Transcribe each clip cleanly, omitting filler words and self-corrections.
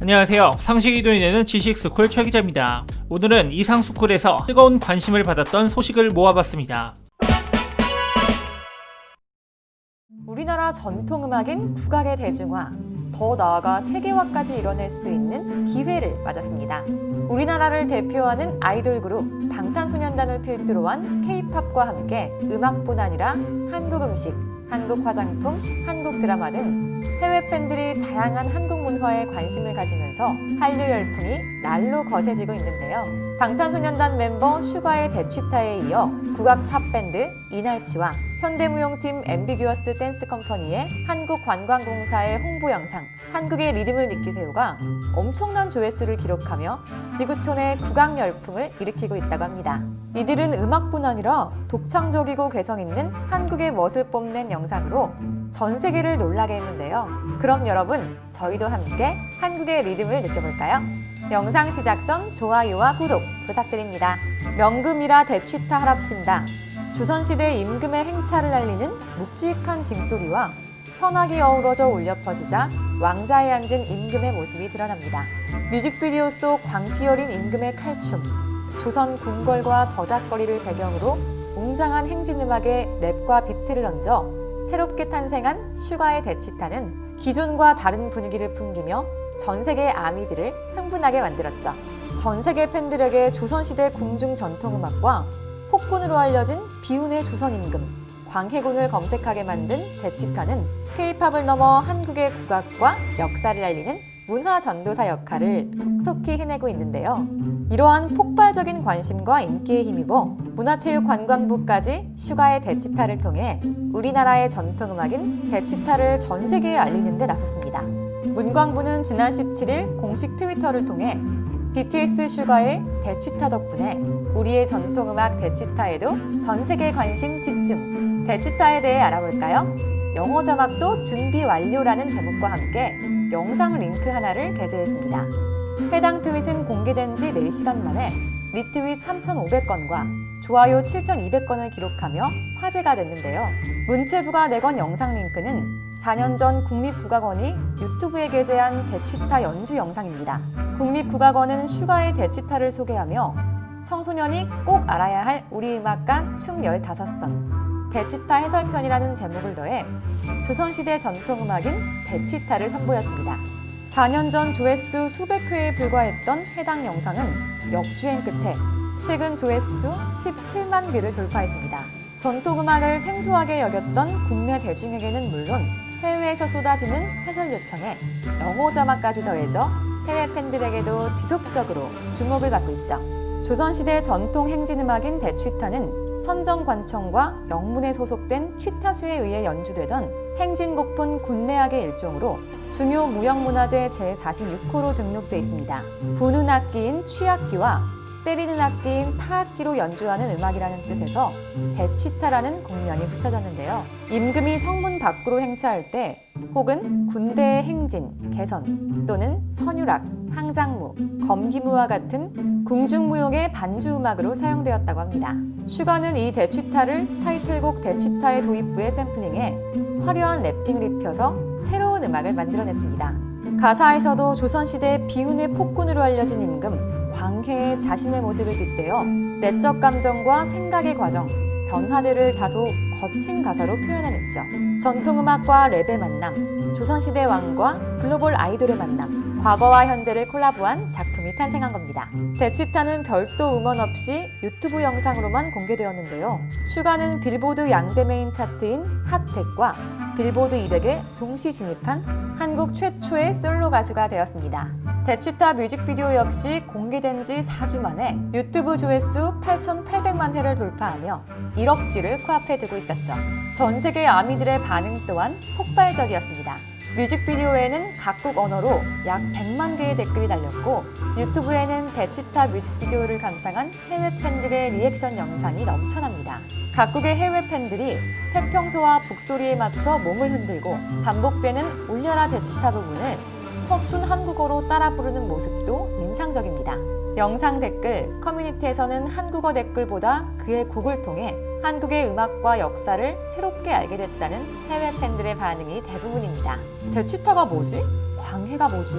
안녕하세요. 상식이 도인되는 지식스쿨 최 기자입니다. 오늘은 이상스쿨에서 뜨거운 관심을 받았던 소식을 모아봤습니다. 우리나라 전통음악인 국악의 대중화, 더 나아가 세계화까지 이뤄낼 수 있는 기회를 맞았습니다. 우리나라를 대표하는 아이돌 그룹 방탄소년단을 필두로 한 K-팝과 함께 음악뿐 아니라 한국 음식, 한국 화장품, 한국 드라마 등 해외 팬들이 다양한 한국 문화에 관심을 가지면서 한류 열풍이 날로 거세지고 있는데요. 방탄소년단 멤버 슈가의 대취타에 이어 국악 팝밴드 이날치와 현대무용팀 앰비규어스 댄스 컴퍼니의 한국관광공사의 홍보 영상 한국의 리듬을 느끼세요가 엄청난 조회수를 기록하며 지구촌의 국악 열풍을 일으키고 있다고 합니다. 이들은 음악뿐 아니라 독창적이고 개성 있는 한국의 멋을 뽐낸 영상으로 전 세계를 놀라게 했는데요. 그럼 여러분, 저희도 함께 한국의 리듬을 느껴볼까요? 영상 시작 전 좋아요와 구독 부탁드립니다. 명금이라 대취타 하랍신다. 조선시대 임금의 행차를 알리는 묵직한 징소리와 현악이 어우러져 울려 퍼지자 왕자에 앉은 임금의 모습이 드러납니다. 뮤직비디오 속 광기 어린 임금의 칼춤, 조선 궁궐과 저작거리를 배경으로 웅장한 행진음악에 랩과 비트를 얹어 새롭게 탄생한 슈가의 대취타는 기존과 다른 분위기를 풍기며 전 세계 아미들을 흥분하게 만들었죠. 전 세계 팬들에게 조선시대 궁중 전통음악과 폭군으로 알려진 비운의 조선임금, 광해군을 검색하게 만든 대취타는 K-팝을 넘어 한국의 국악과 역사를 알리는 문화 전도사 역할을 톡톡히 해내고 있는데요. 이러한 폭발적인 관심과 인기에 힘입어 문화체육관광부까지 슈가의 대취타를 통해 우리나라의 전통음악인 대취타를 전 세계에 알리는 데 나섰습니다. 문광부는 지난 17일 공식 트위터를 통해 BTS 슈가의 대취타 덕분에 우리의 전통음악 대취타에도 전 세계 관심 집중. 대취타에 대해 알아볼까요? 영어 자막도 준비 완료라는 제목과 함께 영상 링크 하나를 게재했습니다. 해당 트윗은 공개된 지 4시간 만에 리트윗 3,500건과 좋아요 7,200건을 기록하며 화제가 됐는데요. 문체부가 내건 영상 링크는 4년 전 국립국악원이 유튜브에 게재한 대취타 연주 영상입니다. 국립국악원은 슈가의 대취타를 소개하며 청소년이 꼭 알아야 할 우리 음악가 춤 15선, 대취타 해설편이라는 제목을 더해 조선시대 전통음악인 대취타를 선보였습니다. 4년 전 조회수 수백 회에 불과했던 해당 영상은 역주행 끝에 최근 조회수 17만 뷰를 돌파했습니다. 전통음악을 생소하게 여겼던 국내 대중에게는 물론 해외에서 쏟아지는 해설 요청에 영어 자막까지 더해져 해외 팬들에게도 지속적으로 주목을 받고 있죠. 조선시대 전통 행진음악인 대취타는 선정관청과 영문에 소속된 취타수에 의해 연주되던 행진곡폰 군내악의 일종으로 중요 무형문화재 제46호로 등록돼 있습니다. 부는 악기인 취악기와 때리는 악기인 타악기로 연주하는 음악이라는 뜻에서 대취타라는 공명이 붙여졌는데요. 임금이 성문 밖으로 행차할 때 혹은 군대의 행진, 개선 또는 선율악, 항장무, 검기무와 같은 궁중무용의 반주음악으로 사용되었다고 합니다. 슈가는 이 대취타를 타이틀곡 대취타의 도입부에 샘플링해 화려한 랩핑을 입혀서 새로운 음악을 만들어냈습니다. 가사에서도 조선시대 비운의 폭군으로 알려진 임금, 광해의 자신의 모습을 빗대어 내적 감정과 생각의 과정, 변화들을 다소 거친 가사로 표현해냈죠. 전통음악과 랩의 만남, 조선시대 왕과 글로벌 아이돌의 만남, 과거와 현재를 콜라보한 작품이 탄생한 겁니다. 대취타는 별도 음원 없이 유튜브 영상으로만 공개되었는데요. 슈가는 빌보드 양대 메인 차트인 핫100과 빌보드 200에 동시 진입한 한국 최초의 솔로 가수가 되었습니다. 대취타 뮤직비디오 역시 공개된 지 4주 만에 유튜브 조회수 8,800만 회를 돌파하며 1억 뷰를 코앞에 두고 있었죠. 전 세계 아미들의 반응 또한 폭발적이었습니다. 뮤직비디오에는 각국 언어로 약 100만 개의 댓글이 달렸고 유튜브에는 대취타 뮤직비디오를 감상한 해외 팬들의 리액션 영상이 넘쳐납니다. 각국의 해외 팬들이 태평소와 북소리에 맞춰 몸을 흔들고 반복되는 울려라 대취타 부분을 서툰 한국어로 따라 부르는 모습도 인상적입니다. 영상 댓글, 커뮤니티에서는 한국어 댓글보다 그의 곡을 통해 한국의 음악과 역사를 새롭게 알게 됐다는 해외 팬들의 반응이 대부분입니다. 대취타가 뭐지? 광해가 뭐지?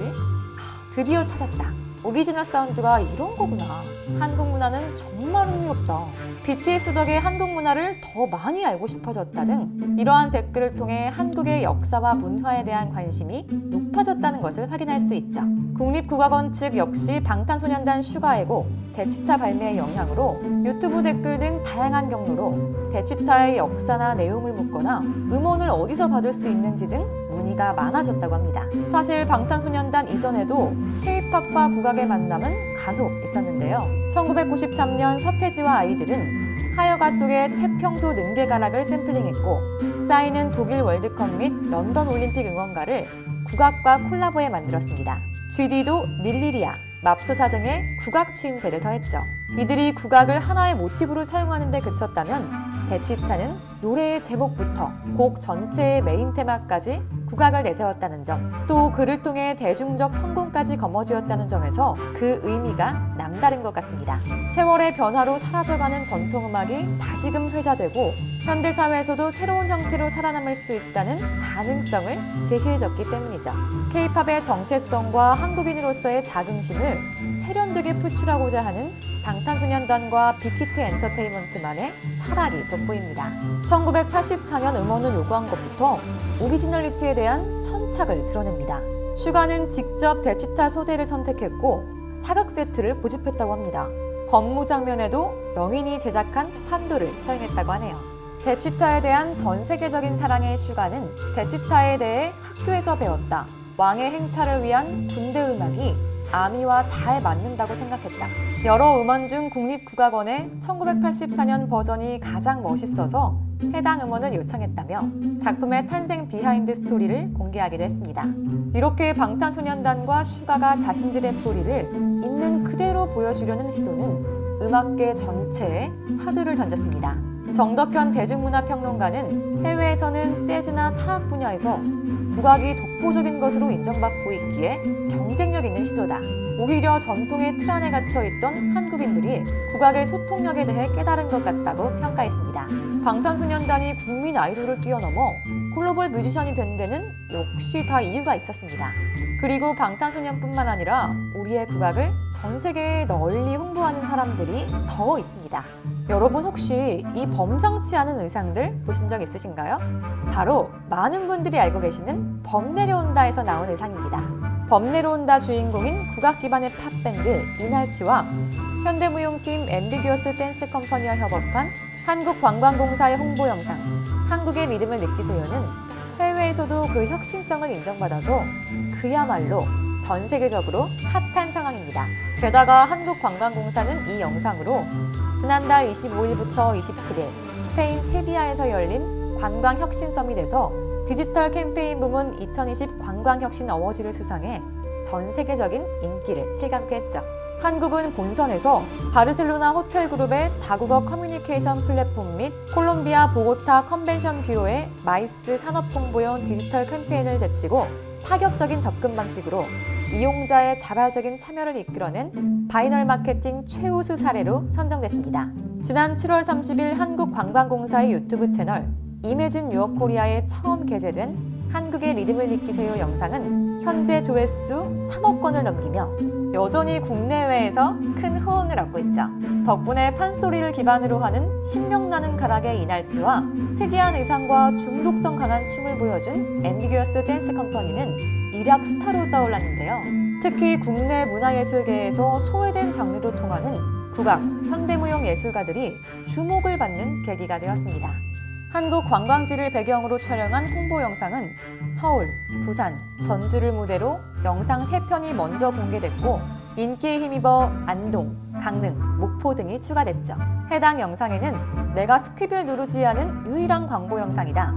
드디어 찾았다. 오리지널 사운드가 이런 거구나. 한국 문화는 정말 흥미롭다. BTS 덕에 한국 문화를 더 많이 알고 싶어졌다 등 이러한 댓글을 통해 한국의 역사와 문화에 대한 관심이 높아졌다는 것을 확인할 수 있죠. 국립국악원 측 역시 방탄소년단 슈가애고 대치타 발매의 영향으로 유튜브 댓글 등 다양한 경로로 대치타의 역사나 내용을 묻거나 음원을 어디서 받을 수 있는지 등 문의가 많아졌다고 합니다. 사실 방탄소년단 이전에도 K-팝과 국악의 만남은 간혹 있었는데요. 1993년 서태지와 아이들은 하여가 속의 태평소 능계가락을 샘플링했고 싸이는 독일 월드컵 및 런던 올림픽 응원가를 국악과 콜라보해 만들었습니다. GD도 닐리리아, 맙소사 등의 국악 추임새를 더했죠. 이들이 국악을 하나의 모티브로 사용하는 데 그쳤다면 대치타는 노래의 제목부터 곡 전체의 메인 테마까지 국악을 내세웠다는 점, 또 그를 통해 대중적 성공까지 거머쥐었다는 점에서 그 의미가 남다른 것 같습니다. 세월의 변화로 사라져가는 전통음악이 다시금 회자되고 현대사회에서도 새로운 형태로 살아남을 수 있다는 가능성을 제시해줬기 때문이죠. K-팝의 정체성과 한국인으로서의 자긍심을 세련되게 표출하고자 하는 방탄소년단과 빅히트 엔터테인먼트만의 철학이 돋보입니다. 1984년 음원을 요구한 것부터 오리지널리티에 대한 천착을 드러냅니다. 슈가는 직접 대치타 소재를 선택했고 사각 세트를 고집했다고 합니다. 법무 장면에도 명인이 제작한 환도를 사용했다고 하네요. 대치타에 대한 전 세계적인 사랑의 슈가는 대치타에 대해 학교에서 배웠다. 왕의 행차를 위한 군대 음악이 아미와 잘 맞는다고 생각했다. 여러 음원 중 국립국악원의 1984년 버전이 가장 멋있어서 해당 음원을 요청했다며 작품의 탄생 비하인드 스토리를 공개하기도 했습니다. 이렇게 방탄소년단과 슈가가 자신들의 뿌리를 있는 그대로 보여주려는 시도는 음악계 전체에 화두를 던졌습니다. 정덕현 대중문화평론가는 해외에서는 재즈나 타악 분야에서 국악이 독보적인 것으로 인정받고 있기에 경쟁력 있는 시도다. 오히려 전통의 틀 안에 갇혀있던 한국인들이 국악의 소통력에 대해 깨달은 것 같다고 평가했습니다. 방탄소년단이 국민 아이돌을 뛰어넘어 글로벌 뮤지션이 된 데는 역시 다 이유가 있었습니다. 그리고 방탄소년뿐만 아니라 우리의 국악을 전 세계에 널리 홍보하는 사람들이 더 있습니다. 여러분 혹시 이 범상치 않은 의상들 보신 적 있으신가요? 바로 많은 분들이 알고 계시는 범 내려온다에서 나온 의상입니다. 범 내려온다 주인공인 국악 기반의 팝밴드 이날치와 현대무용팀 앰비규어스 댄스 컴퍼니와 협업한 한국관광공사의 홍보 영상 한국의 리듬을 느끼세요는 해외에서도 그 혁신성을 인정받아서 그야말로 전 세계적으로 핫한 상황입니다. 게다가 한국관광공사는 이 영상으로 지난달 25일부터 27일 스페인 세비야에서 열린 관광혁신서밋에서 디지털 캠페인 부문 2020 관광혁신 어워즈를 수상해 전 세계적인 인기를 실감케 했죠. 한국은 본선에서 바르셀로나 호텔그룹의 다국어 커뮤니케이션 플랫폼 및 콜롬비아 보고타 컨벤션 뷰로의 마이스 산업홍보용 디지털 캠페인을 제치고 파격적인 접근 방식으로 이용자의 자발적인 참여를 이끌어낸 바이널 마케팅 최우수 사례로 선정됐습니다. 지난 7월 30일 한국관광공사의 유튜브 채널 이매진 유어코리아에 처음 게재된 한국의 리듬을 느끼세요 영상은 현재 조회수 3억 건을 넘기며 여전히 국내외에서 큰 호응을 얻고 있죠. 덕분에 판소리를 기반으로 하는 신명나는 가락의 이날치와 특이한 의상과 중독성 강한 춤을 보여준 앰비규어스 댄스 컴퍼니는 일약 스타로 떠올랐는데요. 특히 국내 문화예술계에서 소외된 장르로 통하는 국악, 현대무용 예술가들이 주목을 받는 계기가 되었습니다. 한국 관광지를 배경으로 촬영한 홍보 영상은 서울, 부산, 전주를 무대로 영상 3편이 먼저 공개됐고 인기에 힘입어 안동, 강릉, 목포 등이 추가됐죠. 해당 영상에는 내가 스킵을 누르지 않은 유일한 광고 영상이다.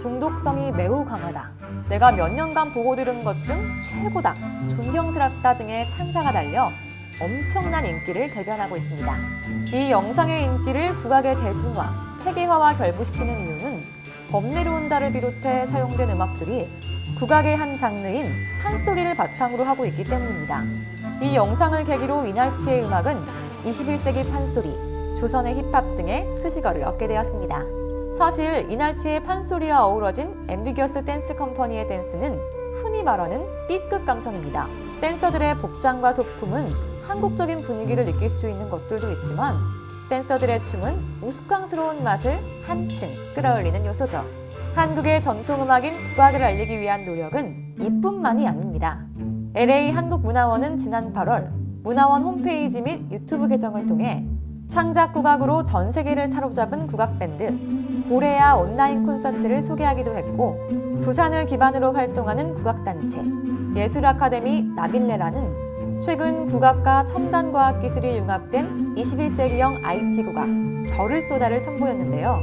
중독성이 매우 강하다. 내가 몇 년간 보고 들은 것 중 최고다. 존경스럽다 등의 찬사가 달려 엄청난 인기를 대변하고 있습니다. 이 영상의 인기를 국악의 대중화, 세계화와 결부시키는 이유는 범 내려온다를 비롯해 사용된 음악들이 국악의 한 장르인 판소리를 바탕으로 하고 있기 때문입니다. 이 영상을 계기로 이날치의 음악은 21세기 판소리, 조선의 힙합 등의 수식어를 얻게 되었습니다. 사실 이날치의 판소리와 어우러진 앰비규어스 댄스 컴퍼니의 댄스는 흔히 말하는 B급 감성입니다. 댄서들의 복장과 소품은 한국적인 분위기를 느낄 수 있는 것들도 있지만 댄서들의 춤은 우스꽝스러운 맛을 한층 끌어올리는 요소죠. 한국의 전통음악인 국악을 알리기 위한 노력은 이뿐만이 아닙니다. LA 한국문화원은 지난 8월 문화원 홈페이지 및 유튜브 계정을 통해 창작 국악으로 전 세계를 사로잡은 국악밴드 고레아 온라인 콘서트를 소개하기도 했고, 부산을 기반으로 활동하는 국악단체 예술 아카데미 나빌레라는 최근 국악과 첨단 과학 기술이 융합된 21세기형 IT 국악 별을 쏟아를 선보였는데요.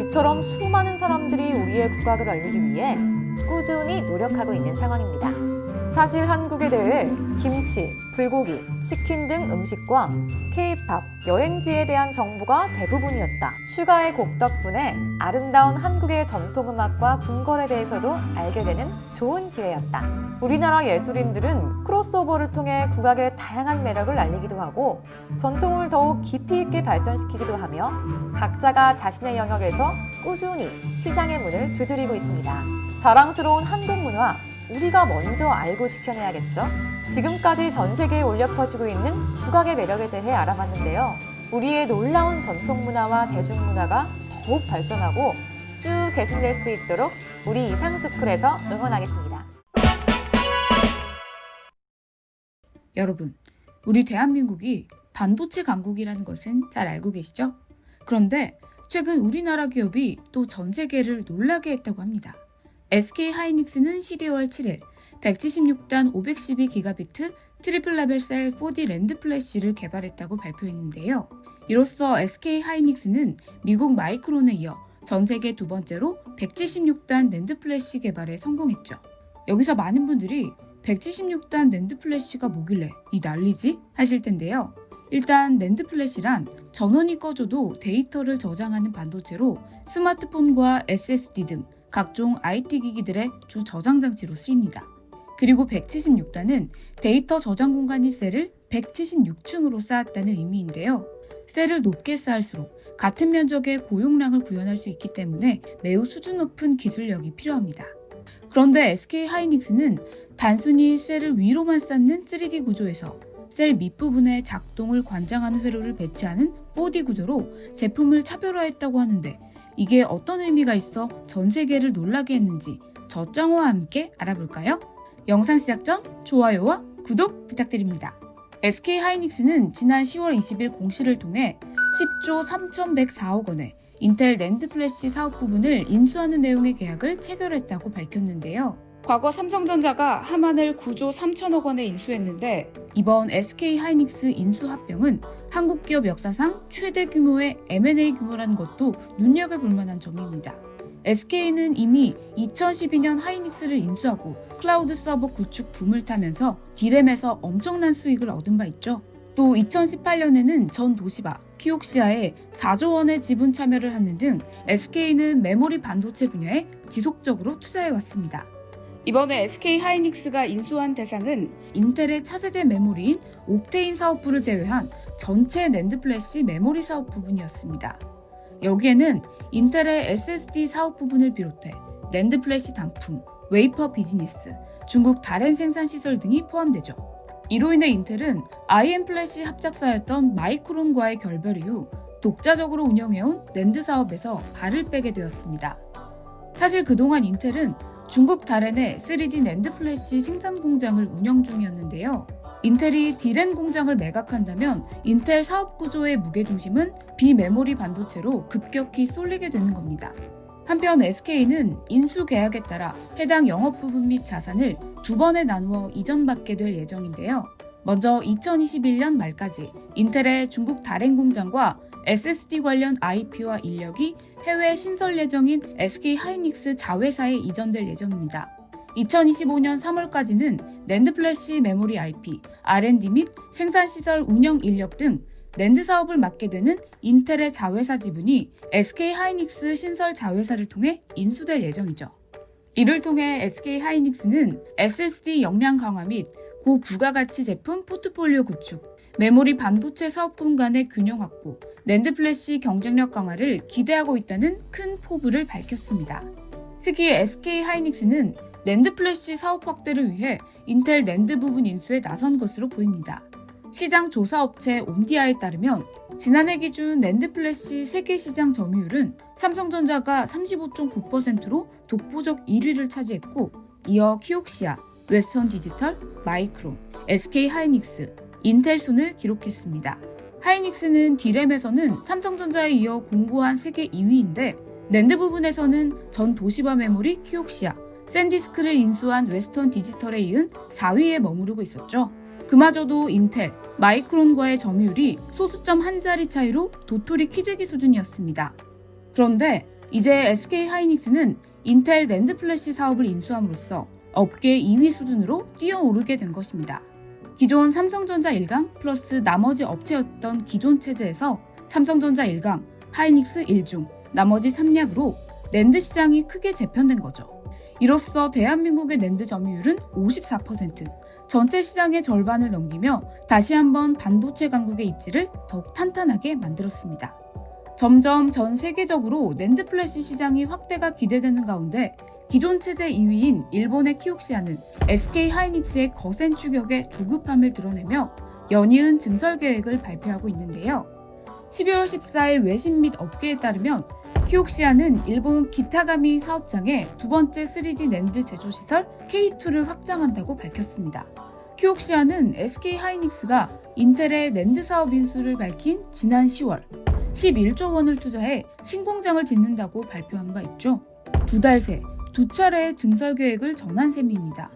이처럼 수많은 사람들이 우리의 국악을 알리기 위해 꾸준히 노력하고 있는 상황입니다. 사실 한국에 대해 김치, 불고기, 치킨 등 음식과 K-팝, 여행지에 대한 정보가 대부분이었다. 슈가의 곡 덕분에 아름다운 한국의 전통음악과 궁궐에 대해서도 알게 되는 좋은 기회였다. 우리나라 예술인들은 크로스오버를 통해 국악의 다양한 매력을 알리기도 하고 전통을 더욱 깊이 있게 발전시키기도 하며 각자가 자신의 영역에서 꾸준히 시장의 문을 두드리고 있습니다. 자랑스러운 한국 문화, 우리가 먼저 알고 지켜내야겠죠? 지금까지 전 세계에 울려 퍼지고 있는 국악의 매력에 대해 알아봤는데요. 우리의 놀라운 전통문화와 대중문화가 더욱 발전하고 쭉 계승될 수 있도록 우리 이상스쿨에서 응원하겠습니다. 여러분, 우리 대한민국이 반도체 강국이라는 것은 잘 알고 계시죠? 그런데 최근 우리나라 기업이 또 전 세계를 놀라게 했다고 합니다. SK하이닉스는 12월 7일 176단 512기가비트 트리플 레벨 셀 4D 랜드 플래시를 개발했다고 발표했는데요. 이로써 SK하이닉스는 미국 마이크론에 이어 전 세계 두 번째로 176단 랜드 플래시 개발에 성공했죠. 여기서 많은 분들이 176단 랜드 플래시가 뭐길래 이 난리지? 하실 텐데요. 일단 랜드 플래시란 전원이 꺼져도 데이터를 저장하는 반도체로 스마트폰과 SSD 등 각종 IT 기기들의 주 저장 장치로 쓰입니다. 그리고 176단은 데이터 저장 공간인 셀을 176층으로 쌓았다는 의미인데요. 셀을 높게 쌓을수록 같은 면적의 고용량을 구현할 수 있기 때문에 매우 수준 높은 기술력이 필요합니다. 그런데 SK하이닉스는 단순히 셀을 위로만 쌓는 3D 구조에서 셀 밑부분에 작동을 관장하는 회로를 배치하는 4D 구조로 제품을 차별화했다고 하는데 이게 어떤 의미가 있어 전 세계를 놀라게 했는지 저장어와 함께 알아볼까요? 영상 시작 전 좋아요와 구독 부탁드립니다. SK하이닉스는 지난 10월 20일 공시를 통해 10조 3,104억 원의 인텔 랜드 플래시 사업 부분을 인수하는 내용의 계약을 체결했다고 밝혔는데요. 과거 삼성전자가 하만을 9조 3천억 원에 인수했는데 이번 SK하이닉스 인수 합병은 한국 기업 역사상 최대 규모의 M&A 규모라는 것도 눈여겨볼 만한 점입니다. SK는 이미 2012년 하이닉스를 인수하고 클라우드 서버 구축 붐을 타면서 D램에서 엄청난 수익을 얻은 바 있죠. 또 2018년에는 전 도시바, 키옥시아에 4조 원의 지분 참여를 하는 등 SK는 메모리 반도체 분야에 지속적으로 투자해왔습니다. 이번에 SK하이닉스가 인수한 대상은 인텔의 차세대 메모리인 옥테인 사업부를 제외한 전체 낸드 플래시 메모리 사업 부분이었습니다. 여기에는 인텔의 SSD 사업 부분을 비롯해 낸드 플래시 단품, 웨이퍼 비즈니스, 중국 다른 생산 시설 등이 포함되죠. 이로 인해 인텔은 IM 플래시 합작사였던 마이크론과의 결별 이후 독자적으로 운영해온 낸드 사업에서 발을 빼게 되었습니다. 사실 그동안 인텔은 중국 다렌의 3D 낸드 플래시 생산 공장을 운영 중이었는데요. 인텔이 D램 공장을 매각한다면 인텔 사업 구조의 무게중심은 비메모리 반도체로 급격히 쏠리게 되는 겁니다. 한편 SK는 인수 계약에 따라 해당 영업 부분 및 자산을 두 번에 나누어 이전받게 될 예정인데요. 먼저 2021년 말까지 인텔의 중국 다롄 공장과 SSD 관련 IP와 인력이 해외 신설 예정인 SK하이닉스 자회사에 이전될 예정입니다. 2025년 3월까지는 낸드 플래시 메모리 IP, R&D 및 생산시설 운영 인력 등 낸드 사업을 맡게 되는 인텔의 자회사 지분이 SK하이닉스 신설 자회사를 통해 인수될 예정이죠. 이를 통해 SK하이닉스는 SSD 역량 강화 및 고부가가치 제품 포트폴리오 구축, 메모리 반도체 사업군 간의 균형 확보, 낸드 플래시 경쟁력 강화를 기대하고 있다는 큰 포부를 밝혔습니다. 특히 SK하이닉스는 낸드 플래시 사업 확대를 위해 인텔 낸드 부분 인수에 나선 것으로 보입니다. 시장 조사업체 옴디아에 따르면 지난해 기준 낸드 플래시 세계 시장 점유율은 삼성전자가 35.9%로 독보적 1위를 차지했고, 이어 키옥시아, 웨스턴 디지털, 마이크론, SK 하이닉스, 인텔 순을 기록했습니다. 하이닉스는 D램에서는 삼성전자에 이어 공고한 세계 2위인데, 낸드 부분에서는 전 도시바 메모리 키옥시아, 샌디스크를 인수한 웨스턴 디지털에 이은 4위에 머무르고 있었죠. 그마저도 인텔, 마이크론과의 점유율이 소수점 한 자리 차이로 도토리 키재기 수준이었습니다. 그런데 이제 SK 하이닉스는 인텔 낸드 플래시 사업을 인수함으로써 업계 2위 수준으로 뛰어오르게 된 것입니다. 기존 삼성전자 1강 플러스 나머지 업체였던 기존 체제에서 삼성전자 1강, 하이닉스 1중, 나머지 3약으로 낸드 시장이 크게 재편된 거죠. 이로써 대한민국의 낸드 점유율은 54%, 전체 시장의 절반을 넘기며 다시 한번 반도체 강국의 입지를 더욱 탄탄하게 만들었습니다. 점점 전 세계적으로 낸드 플래시 시장이 확대가 기대되는 가운데 기존 체제 2위인 일본의 키옥시아는 SK 하이닉스의 거센 추격에 조급함을 드러내며 연이은 증설 계획을 발표하고 있는데요. 12월 14일 외신 및 업계에 따르면 키옥시아는 일본 기타가미 사업장에 두 번째 3D 낸드 제조시설 K2를 확장한다고 밝혔습니다. 키옥시아는 SK 하이닉스가 인텔의 낸드 사업 인수를 밝힌 지난 10월 11조 원을 투자해 신공장을 짓는다고 발표한 바 있죠. 두 달 새 두 차례의 증설 계획을 전한 셈입니다.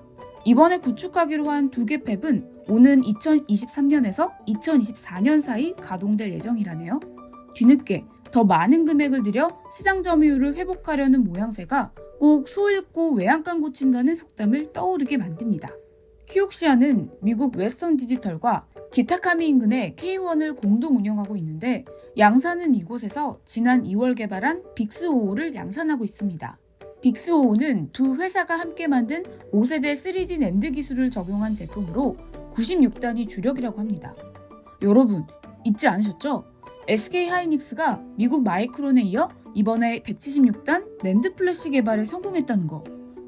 이번에 구축하기로 한 두 개 팹은 오는 2023년에서 2024년 사이 가동될 예정이라네요. 뒤늦게 더 많은 금액을 들여 시장 점유율을 회복하려는 모양새가 꼭 소 잃고 외양간 고친다는 속담을 떠오르게 만듭니다. 키옥시아는 미국 웨스턴 디지털과 기타카미 인근에 K1을 공동 운영하고 있는데, 양산은 이곳에서 지난 2월 개발한 빅스55를 양산하고 있습니다. 빅스55는 두 회사가 함께 만든 5세대 3D 낸드 기술을 적용한 제품으로 96단이 주력이라고 합니다. 여러분, 잊지 않으셨죠? SK 하이닉스가 미국 마이크론에 이어 이번에 176단 낸드 플래시 개발에 성공했다는 거.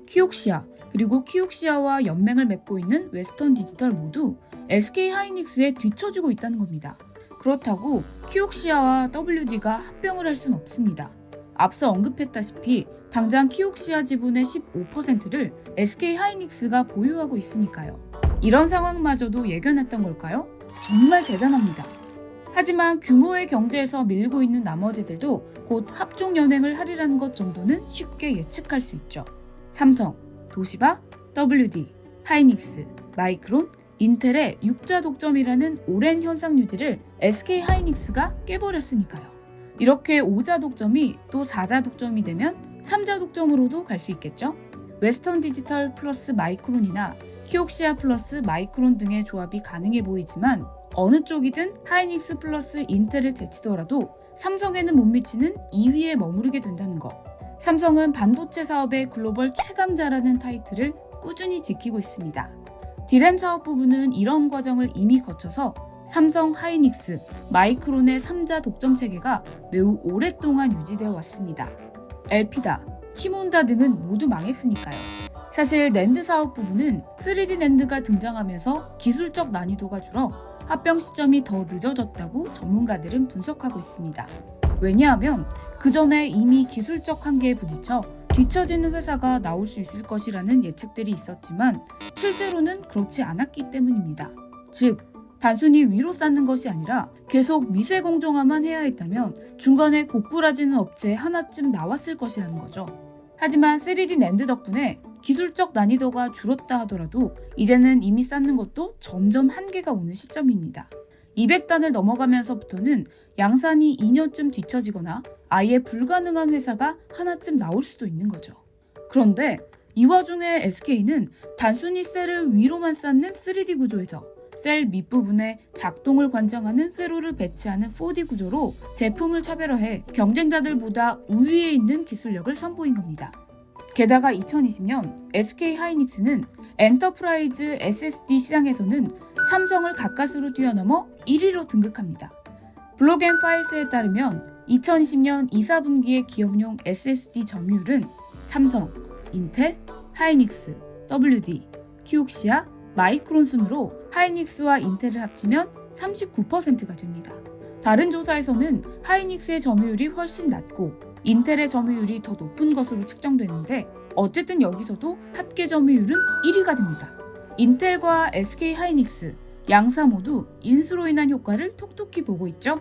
키옥시아, 그리고 키옥시아와 연맹을 맺고 있는 웨스턴 디지털 모두 SK 하이닉스에 뒤처지고 있다는 겁니다. 그렇다고 키옥시아와 WD가 합병을 할 순 없습니다. 앞서 언급했다시피 당장 키옥시아 지분의 15%를 SK 하이닉스가 보유하고 있으니까요. 이런 상황마저도 예견했던 걸까요? 정말 대단합니다. 하지만 규모의 경제에서 밀리고 있는 나머지들도 곧 합종 연행을 하리라는 것 정도는 쉽게 예측할 수 있죠. 삼성, 도시바, WD, 하이닉스, 마이크론, 인텔의 6자 독점이라는 오랜 현상 유지를 SK 하이닉스가 깨버렸으니까요. 이렇게 5자 독점이 또 4자 독점이 되면 3자 독점으로도 갈 수 있겠죠? 웨스턴 디지털 플러스 마이크론이나 키옥시아 플러스 마이크론 등의 조합이 가능해 보이지만, 어느 쪽이든 하이닉스 플러스 인텔을 제치더라도 삼성에는 못 미치는 2위에 머무르게 된다는 거. 삼성은 반도체 사업의 글로벌 최강자라는 타이틀을 꾸준히 지키고 있습니다. D램 사업 부분은 이런 과정을 이미 거쳐서 삼성, 하이닉스, 마이크론의 3자 독점 체계가 매우 오랫동안 유지되어 왔습니다. 엘피다, 키몬다 등은 모두 망했으니까요. 사실 낸드 사업 부분은 3D 낸드가 등장하면서 기술적 난이도가 줄어 합병 시점이 더 늦어졌다고 전문가들은 분석하고 있습니다. 왜냐하면 그 전에 이미 기술적 한계에 부딪혀 뒤처지는 회사가 나올 수 있을 것이라는 예측들이 있었지만 실제로는 그렇지 않았기 때문입니다. 즉, 단순히 위로 쌓는 것이 아니라 계속 미세 공정화만 해야 했다면 중간에 고꾸라지는 업체 하나쯤 나왔을 것이라는 거죠. 하지만 3D 낸드 덕분에 기술적 난이도가 줄었다 하더라도 이제는 이미 쌓는 것도 점점 한계가 오는 시점입니다. 200단을 넘어가면서부터는 양산이 2년쯤 뒤처지거나 아예 불가능한 회사가 하나쯤 나올 수도 있는 거죠. 그런데 이 와중에 SK는 단순히 셀을 위로만 쌓는 3D 구조에서 셀 밑부분에 작동을 관장하는 회로를 배치하는 4D 구조로 제품을 차별화해 경쟁자들보다 우위에 있는 기술력을 선보인 겁니다. 게다가 2020년 SK 하이닉스는 엔터프라이즈 SSD 시장에서는 삼성을 가까스로 뛰어넘어 1위로 등극합니다. 블록앤파일스에 따르면 2020년 2, 4분기의 기업용 SSD 점유율은 삼성, 인텔, 하이닉스, WD, 키옥시아, 마이크론 순으로 하이닉스와 인텔을 합치면 39%가 됩니다. 다른 조사에서는 하이닉스의 점유율이 훨씬 낮고 인텔의 점유율이 더 높은 것으로 측정되는데 어쨌든 여기서도 합계 점유율은 1위가 됩니다. 인텔과 SK 하이닉스 양사 모두 인수로 인한 효과를 톡톡히 보고 있죠.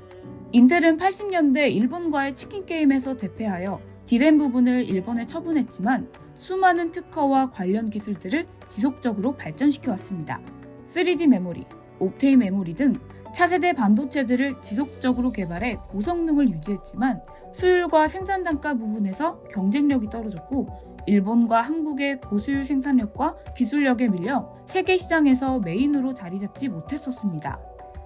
인텔은 80년대 일본과의 치킨 게임에서 대패하여 D램 부분을 일본에 처분했지만 수많은 특허와 관련 기술들을 지속적으로 발전시켜 왔습니다. 3D 메모리, 옵테인 메모리 등 차세대 반도체들을 지속적으로 개발해 고성능을 유지했지만 수율과 생산 단가 부분에서 경쟁력이 떨어졌고 일본과 한국의 고수율 생산력과 기술력에 밀려 세계 시장에서 메인으로 자리 잡지 못했었습니다.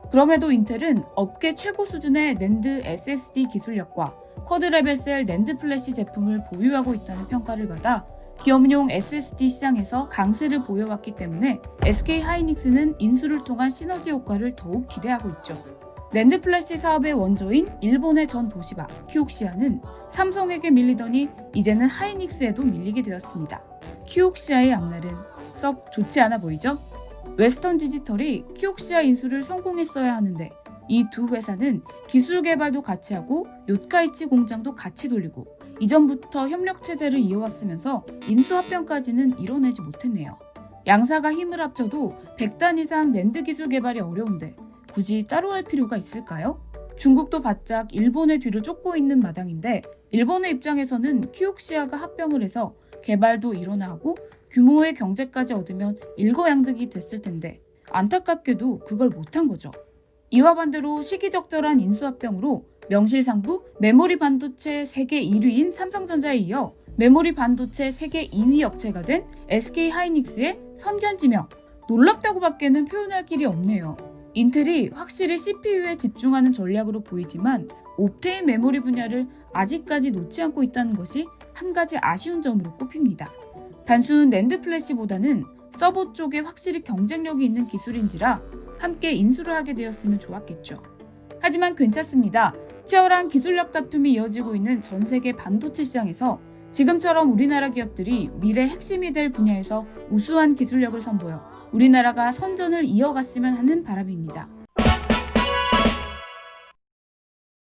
그럼에도 인텔은 업계 최고 수준의 낸드 SSD 기술력과 쿼드 레벨 셀 낸드 플래시 제품을 보유하고 있다는 평가를 받아 기업용 SSD 시장에서 강세를 보여왔기 때문에 SK 하이닉스는 인수를 통한 시너지 효과를 더욱 기대하고 있죠. 낸드 플래시 사업의 원조인 일본의 전 도시바 키옥시아는 삼성에게 밀리더니 이제는 하이닉스에도 밀리게 되었습니다. 키옥시아의 앞날은 썩 좋지 않아 보이죠? 웨스턴 디지털이 키옥시아 인수를 성공했어야 하는데 이 두 회사는 기술 개발도 같이 하고 요카이치 공장도 같이 돌리고 이전부터 협력 체제를 이어왔으면서 인수 합병까지는 이뤄내지 못했네요. 양사가 힘을 합쳐도 100단 이상 낸드 기술 개발이 어려운데 굳이 따로 할 필요가 있을까요? 중국도 바짝 일본의 뒤를 쫓고 있는 마당인데 일본의 입장에서는 키옥시아가 합병을 해서 개발도 일어나고 규모의 경제까지 얻으면 일거양득이 됐을 텐데 안타깝게도 그걸 못한 거죠. 이와 반대로 시기적절한 인수합병으로 명실상부 메모리 반도체 세계 1위인 삼성전자에 이어 메모리 반도체 세계 2위 업체가 된 SK 하이닉스의 선견지명, 놀랍다고밖에는 표현할 길이 없네요. 인텔이 확실히 CPU에 집중하는 전략으로 보이지만 옵테인 메모리 분야를 아직까지 놓지 않고 있다는 것이 한 가지 아쉬운 점으로 꼽힙니다. 단순 낸드 플래시보다는 서버 쪽에 확실히 경쟁력이 있는 기술인지라 함께 인수를 하게 되었으면 좋았겠죠. 하지만 괜찮습니다. 치열한 기술력 다툼이 이어지고 있는 전 세계 반도체 시장에서 지금처럼 우리나라 기업들이 미래 핵심이 될 분야에서 우수한 기술력을 선보여 우리나라가 선전을 이어갔으면 하는 바람입니다.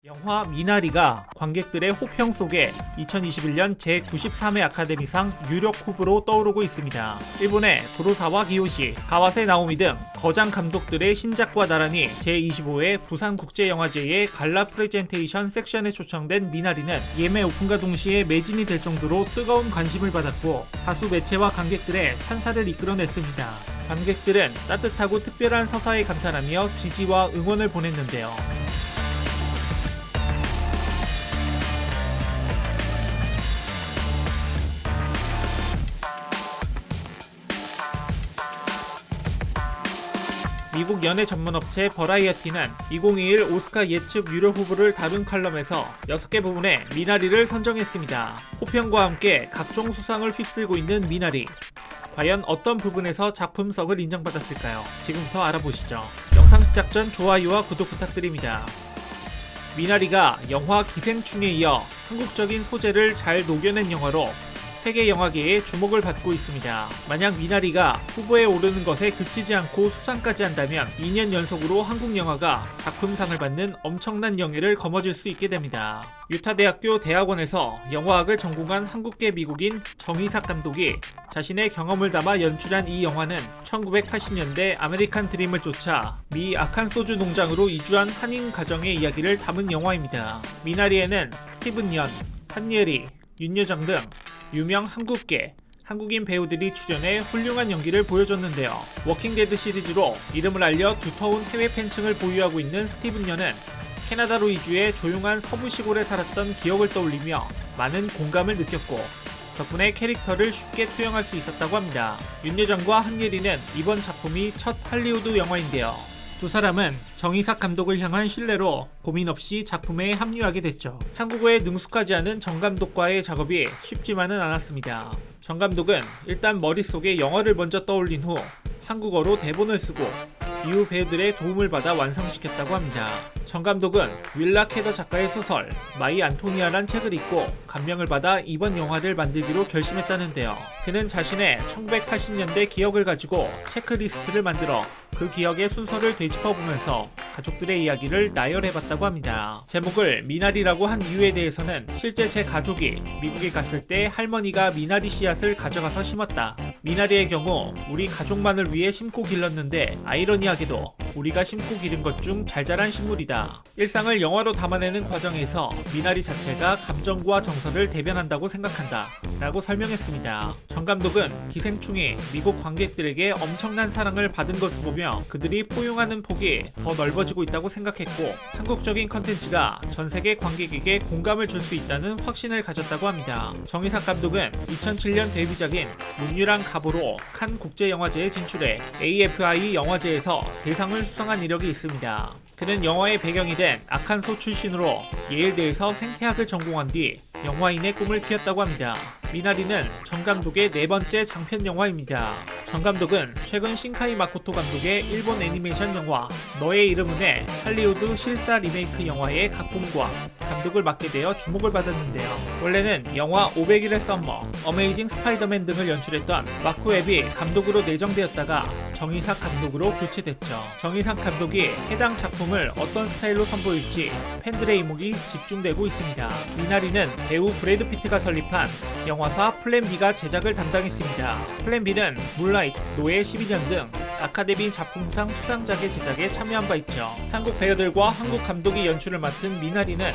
영화 미나리가 관객들의 호평 속에 2021년 제93회 아카데미상 유력 후보로 떠오르고 있습니다. 일본의 도로사와 기요시, 가와세 나오미 등 거장 감독들의 신작과 나란히 제25회 부산국제영화제의 갈라 프레젠테이션 섹션에 초청된 미나리는 예매 오픈과 동시에 매진이 될 정도로 뜨거운 관심을 받았고 다수 매체와 관객들의 찬사를 이끌어냈습니다. 관객들은 따뜻하고 특별한 서사에 감탄하며 지지와 응원을 보냈는데요. 미국 연예 전문업체 버라이어티는 2021 오스카 예측 유력 후보를 다룬 칼럼에서 6개 부분에 미나리를 선정했습니다. 호평과 함께 각종 수상을 휩쓸고 있는 미나리. 과연 어떤 부분에서 작품성을 인정받았을까요? 지금부터 알아보시죠. 영상 시작 전 좋아요와 구독 부탁드립니다. 미나리가 영화 기생충에 이어 한국적인 소재를 잘 녹여낸 영화로 세계 영화계의 주목을 받고 있습니다. 만약 미나리가 후보에 오르는 것에 그치지 않고 수상까지 한다면 2년 연속으로 한국 영화가 작품상을 받는 엄청난 영예를 거머쥘 수 있게 됩니다. 유타대학교 대학원에서 영화학을 전공한 한국계 미국인 정희삭 감독이 자신의 경험을 담아 연출한 이 영화는 1980년대 아메리칸 드림을 쫓아 미 아칸소주 농장으로 이주한 한인 가정의 이야기를 담은 영화입니다. 미나리에는 스티븐 연, 한예리, 윤여정 등 유명 한국계, 한국인 배우들이 출연해 훌륭한 연기를 보여줬는데요. 워킹데드 시리즈로 이름을 알려 두터운 해외 팬층을 보유하고 있는 스티븐 연은 캐나다로 이주해 조용한 서부 시골에 살았던 기억을 떠올리며 많은 공감을 느꼈고 덕분에 캐릭터를 쉽게 투영할 수 있었다고 합니다. 윤여정과 한예리는 이번 작품이 첫 할리우드 영화인데요. 두 사람은 정희삭 감독을 향한 신뢰로 고민 없이 작품에 합류하게 됐죠. 한국어에 능숙하지 않은 정 감독과의 작업이 쉽지만은 않았습니다. 정 감독은 일단 머릿속에 영어를 먼저 떠올린 후 한국어로 대본을 쓰고 이후 배우들의 도움을 받아 완성시켰다고 합니다. 정 감독은 윌라 캐더 작가의 소설 마이 안토니아란 책을 읽고 감명을 받아 이번 영화를 만들기로 결심했다는데요. 그는 자신의 1980년대 기억을 가지고 체크리스트를 만들어 그 기억의 순서를 되짚어보면서 가족들의 이야기를 나열해봤다고 합니다. 제목을 미나리라고 한 이유에 대해서는 실제 제 가족이 미국에 갔을 때 할머니가 미나리 씨앗을 가져가서 심었다. 미나리의 경우 우리 가족만을 위해 심고 길렀는데 아이러니하게도 우리가 심고 기른 것 중 잘 자란 식물이다. 일상을 영화로 담아내는 과정에서 미나리 자체가 감정과 정서를 대변한다고 생각한다 라고 설명했습니다. 정 감독은 기생충이 미국 관객들에게 엄청난 사랑을 받은 것을 보며 그들이 포용하는 폭이 더 넓어지고 있다고 생각했고 한국적인 컨텐츠가 전세계 관객에게 공감을 줄 수 있다는 확신을 가졌다고 합니다. 정의삭 감독은 2007년 데뷔작인 문유랑 가보로 칸 국제영화제에 진출해 AFI 영화제에서 대상을 수상한 이력이 있습니다. 그는 영화의 배경이 된 아칸소 출신으로 예일대에서 생태학을 전공한 뒤 영화인의 꿈을 키웠다고 합니다. 미나리는 정 감독의 네 번째 장편 영화입니다. 정 감독은 최근 신카이 마코토 감독의 일본 애니메이션 영화 너의 이름은의 할리우드 실사 리메이크 영화의 각본과 감독을 맡게 되어 주목을 받았는데요. 원래는 영화 500일의 썸머, 어메이징 스파이더맨 등을 연출했던 마크 웹이 감독으로 내정되었다가 정의삭 감독으로 교체됐죠. 정의삭 감독이 해당 작품을 어떤 스타일로 선보일지 팬들의 이목이 집중되고 있습니다. 미나리는 배우 브래드 피트가 설립한 영화사 플랜 B가 제작을 담당했습니다. 플랜 B는 물라이트, 노예 12년 등 아카데미 작품상 수상작의 제작에 참여한 바 있죠. 한국 배우들과 한국 감독이 연출을 맡은 미나리는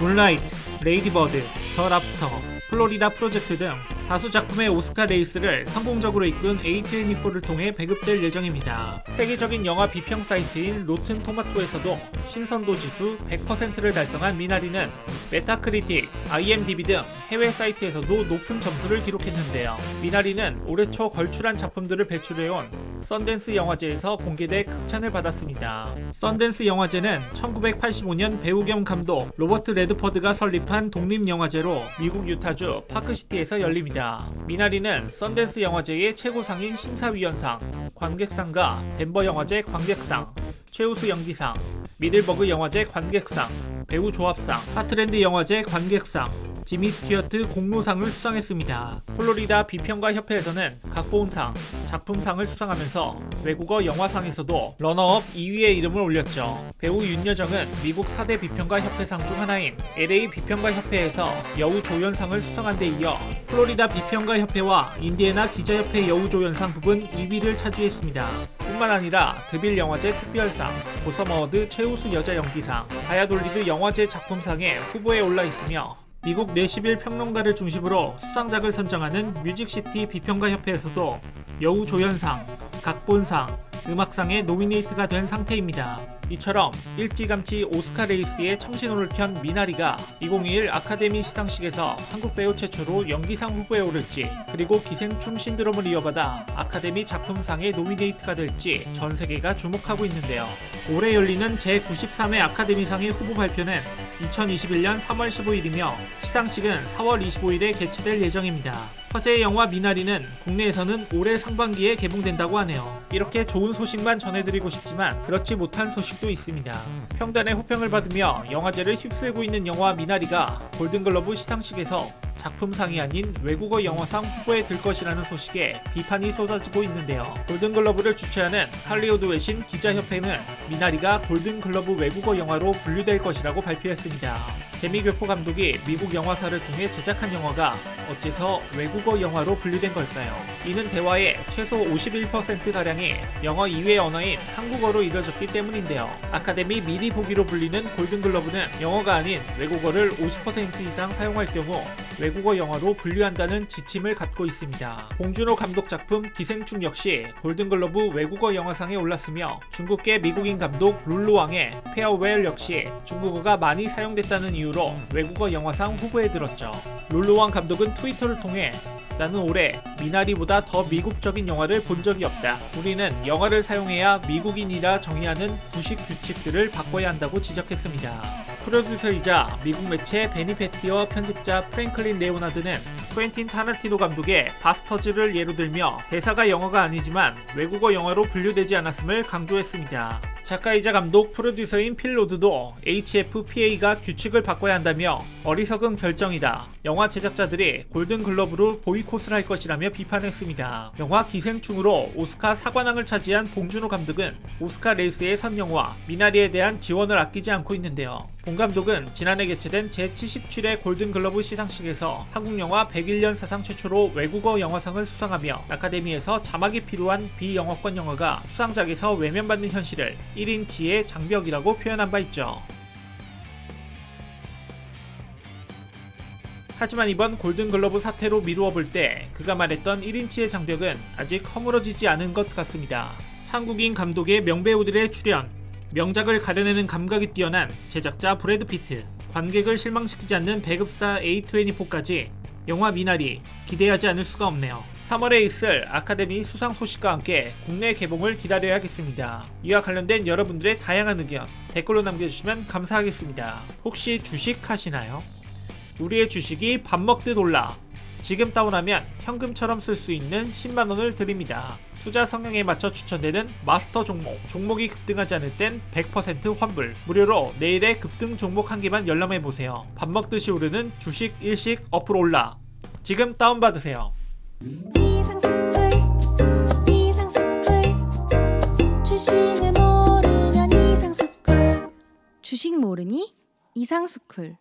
물라이트, 레이디버드, 더 랍스터, 플로리다 프로젝트 등 다수 작품의 오스카 레이스를 성공적으로 이끈 A24를 통해 배급될 예정입니다. 세계적인 영화 비평 사이트인 로튼 토마토에서도 신선도 지수 100%를 달성한 미나리는 메타크리틱, IMDb 등 해외 사이트에서도 높은 점수를 기록했는데요. 미나리는 올해 초 걸출한 작품들을 배출해온 썬댄스 영화제에서 공개돼 극찬을 받았습니다. 썬댄스 영화제는 1985년 배우 겸 감독 로버트 레드퍼드가 설립한 독립영화제로 미국 유타주 파크시티에서 열립니다. 미나리는 썬댄스 영화제의 최고상인 심사위원상, 관객상과 덴버 영화제 관객상, 최우수 연기상, 미들버그 영화제 관객상, 배우 조합상, 하트랜드 영화제 관객상, 지미 스튜어트 공로상을 수상했습니다. 플로리다 비평가 협회에서는 각본상, 작품상을 수상하면서 외국어 영화상에서도 러너업 2위의 이름을 올렸죠. 배우 윤여정은 미국 4대 비평가 협회상 중 하나인 LA 비평가 협회에서 여우 조연상을 수상한 데 이어 플로리다 비평가 협회와 인디애나 기자협회 여우 조연상 부분 2위를 차지했습니다. 뿐만 아니라 드빌 영화제 특별상, 보섬 어워드 최우수 여자 연기상, 바야돌리드 영화제 작품상에 후보에 올라 있으며 미국 내시빌 평론가를 중심으로 수상작을 선정하는 뮤직시티 비평가 협회에서도 여우 조연상, 각본상, 음악상에 노미네이트가 된 상태입니다. 이처럼 일찌감치 오스카 레이스에 청신호를 켠 미나리가 2021 아카데미 시상식에서 한국 배우 최초로 연기상 후보에 오를지, 그리고 기생충 신드롬을 이어받아 아카데미 작품상에 노미네이트가 될지 전 세계가 주목하고 있는데요. 올해 열리는 제93회 아카데미상의 후보 발표는 2021년 3월 15일이며 시상식은 4월 25일에 개최될 예정입니다. 화제의 영화 미나리는 국내에서는 올해 상반기에 개봉된다고 하네요. 이렇게 좋은 소식만 전해드리고 싶지만 그렇지 못한 소식도 있습니다. 평단의 호평을 받으며 영화제를 휩쓸고 있는 영화 미나리가 골든글러브 시상식에서 작품상이 아닌 외국어 영화상 후보에 들 것이라는 소식에 비판이 쏟아지고 있는데요. 골든글러브를 주최하는 할리우드 외신 기자협회는 미나리가 골든글러브 외국어 영화로 분류될 것이라고 발표했습니다. 재미교포 감독이 미국 영화사를 통해 제작한 영화가 어째서 외국어 영화로 분류된 걸까요? 이는 대화의 최소 51%가량이 영어 이외 언어인 한국어로 이뤄졌기 때문인데요. 아카데미 미리 보기로 불리는 골든글러브는 영어가 아닌 외국어를 50% 이상 사용할 경우 외국어 영화로 분류한다는 지침을 갖고 있습니다. 봉준호 감독 작품 기생충 역시 골든글러브 외국어 영화상에 올랐으며 중국계 미국인 감독 룰루왕의 페어웰 역시 중국어가 많이 사용됐다는 이유로 외국어 영화상 후보에 들었죠. 룰루왕 감독은 트위터를 통해 나는 올해 미나리보다 더 미국적인 영화를 본 적이 없다. 우리는 영어를 사용해야 미국인이라 정의하는 구식 규칙들을 바꿔야 한다고 지적했습니다. 프로듀서이자 미국 매체 베니 패티어 편집자 프랭클린 레오나드는 쿠엔틴 타란티노 감독의 바스터즈를 예로 들며 대사가 영어가 아니지만 외국어 영화로 분류되지 않았음을 강조했습니다. 작가이자 감독, 프로듀서인 필 로드도 HFPA가 규칙을 바꿔야 한다며 어리석은 결정이다. 영화 제작자들이 골든글러브로 보이콧을 할 것이라며 비판했습니다. 영화 기생충으로 오스카 사관왕을 차지한 봉준호 감독은 오스카 레이스의 선영화 미나리에 대한 지원을 아끼지 않고 있는데요. 봉 감독은 지난해 개최된 제77회 골든글러브 시상식에서 한국 영화 101년 사상 최초로 외국어 영화상을 수상하며 아카데미에서 자막이 필요한 비영어권 영화가 수상작에서 외면받는 현실을 1인치의 장벽이라고 표현한 바 있죠. 하지만 이번 골든글러브 사태로 미루어 볼 때 그가 말했던 1인치의 장벽은 아직 허물어지지 않은 것 같습니다. 한국인 감독의 명배우들의 출연, 명작을 가려내는 감각이 뛰어난 제작자 브래드 피트, 관객을 실망시키지 않는 배급사 A24까지 영화 미나리 기대하지 않을 수가 없네요. 3월에 있을 아카데미 수상 소식과 함께 국내 개봉을 기다려야겠습니다. 이와 관련된 여러분들의 다양한 의견 댓글로 남겨주시면 감사하겠습니다. 혹시 주식 하시나요? 우리의 주식이 밥 먹듯 올라 지금 다운하면 현금처럼 쓸 수 있는 10만원을 드립니다. 투자 성향에 맞춰 추천되는 마스터 종목, 종목이 급등하지 않을 땐 100% 환불, 무료로 내일의 급등 종목 한 개만 열람해보세요. 밥 먹듯이 오르는 주식 일식 어플 올라 지금 다운받으세요. 주식을 모르면 이상스쿨. 주식 모르니 이상스쿨.